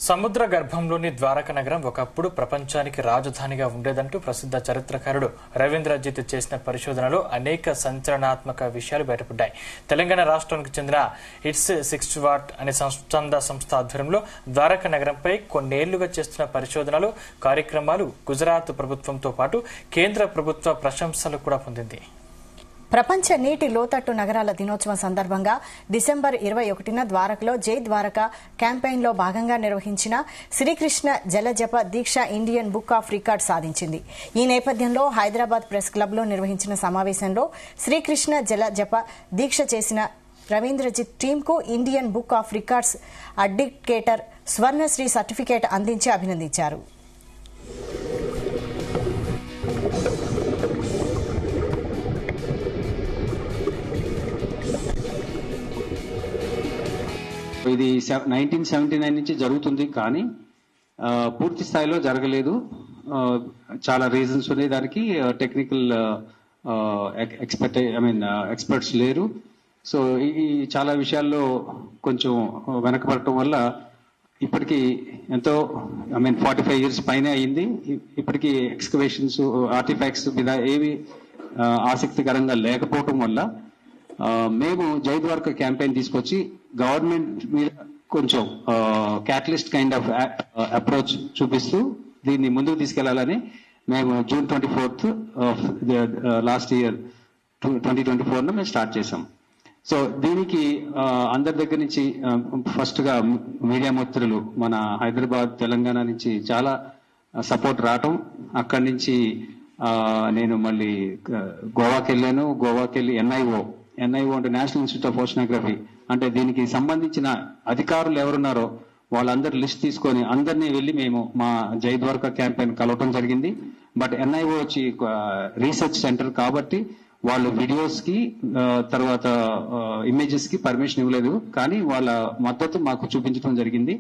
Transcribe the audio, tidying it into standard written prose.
సముద్ర గర్భంలోని ద్వారక నగరం ఒకప్పుడు ప్రపంచానికి రాజధానిగా ఉండేదంటూ ప్రసిద్ధ చరిత్రకారుడు రవీంద్రజిత్ చేసిన పరిశోధనలో అనేక సంచలనాత్మక విషయాలు బయటపడ్డాయి. తెలంగాణ రాష్ట్రానికి చెందిన ఇట్స్ 6 వాట్ అనే స్వచ్ఛంద సంస్థ ఆధ్వర్యంలో ద్వారక నగరంపై కొన్నేళ్లుగా చేస్తున్న పరిశోధనలు, కార్యక్రమాలు గుజరాత్ ప్రభుత్వంతో పాటు కేంద్ర ప్రభుత్వ ప్రశంసలు కూడా పొందింది. ప్రపంచ నీటి లోతట్టు నగరాల దినోత్సవం సందర్భంగా డిసెంబర్ 21న ద్వారకలో జై ద్వారక క్యాంపెయిన్లో భాగంగా నిర్వహించిన శ్రీకృష్ణ జలజప దీక్ష ఇండియన్ బుక్ ఆఫ్ రికార్డ్ సాధించింది. ఈ నేపథ్యంలో హైదరాబాద్ ప్రెస్ క్లబ్లో నిర్వహించిన సమావేశంలో శ్రీకృష్ణ జలజప దీక్ష చేసిన రవీంద్రజిత్ టీంకు ఇండియన్ బుక్ ఆఫ్ రికార్డ్స్ అడ్వకేటర్ స్వర్ణశ్రీ సర్టిఫికేట్ అందించి అభినందించారు. ఇది 1979 నుంచి జరుగుతుంది, కానీ పూర్తి స్థాయిలో జరగలేదు. చాలా రీజన్స్ ఉన్నాయి దానికి. టెక్నికల్ ఎక్స్పర్ట్స్ లేరు. సో ఈ చాలా విషయాల్లో కొంచెం వెనకబడటం వల్ల ఇప్పటికీ ఎంతో 45 ఇయర్స్ పైన అయింది. ఇప్పటికీ ఎక్స్కవేషన్స్, ఆర్టిఫాక్ట్స్ మీద ఏవి ఆసక్తికరంగా లేకపోవటం వల్ల మేము జై ద్వారక క్యాంపెయిన్ తీసుకొచ్చి గవర్నమెంట్ మీద కొంచెం క్యాటలిస్ట్ కైండ్ ఆఫ్ అప్రోచ్ చూపిస్తూ దీన్ని ముందుకు తీసుకెళ్లాలని మేము జూన్ 24th లాస్ట్ ఇయర్ 2024 మేము స్టార్ట్ చేసాం. సో దీనికి అందరి దగ్గర నుంచి ఫస్ట్ గా మీడియా మిత్రులు మన హైదరాబాద్, తెలంగాణ నుంచి చాలా సపోర్ట్ రావటం, అక్కడి నుంచి నేను మళ్ళీ గోవాకి వెళ్ళాను. గోవాకి వెళ్ళి ఎన్ఐఓ అంటే నేషనల్ ఇన్స్టిట్యూట్ ఆఫ్ ఓషనోగ్రఫీ, అంటే దీనికి సంబంధించిన అధికారులు ఎవరున్నారో వాళ్ళందరూ లిస్ట్ తీసుకొని అందరినీ వెళ్ళి మేము మా జై ద్వారకా క్యాంపెయిన్ కలవటం జరిగింది. బట్ ఎన్ఐఓ వచ్చి రీసెర్చ్ సెంటర్ కాబట్టి వాళ్ళు వీడియోస్ కి తర్వాత ఇమేజెస్ కి పర్మిషన్ ఇవ్వలేదు, కానీ వాళ్ళ మద్దతు మాకు చూపించడం జరిగింది.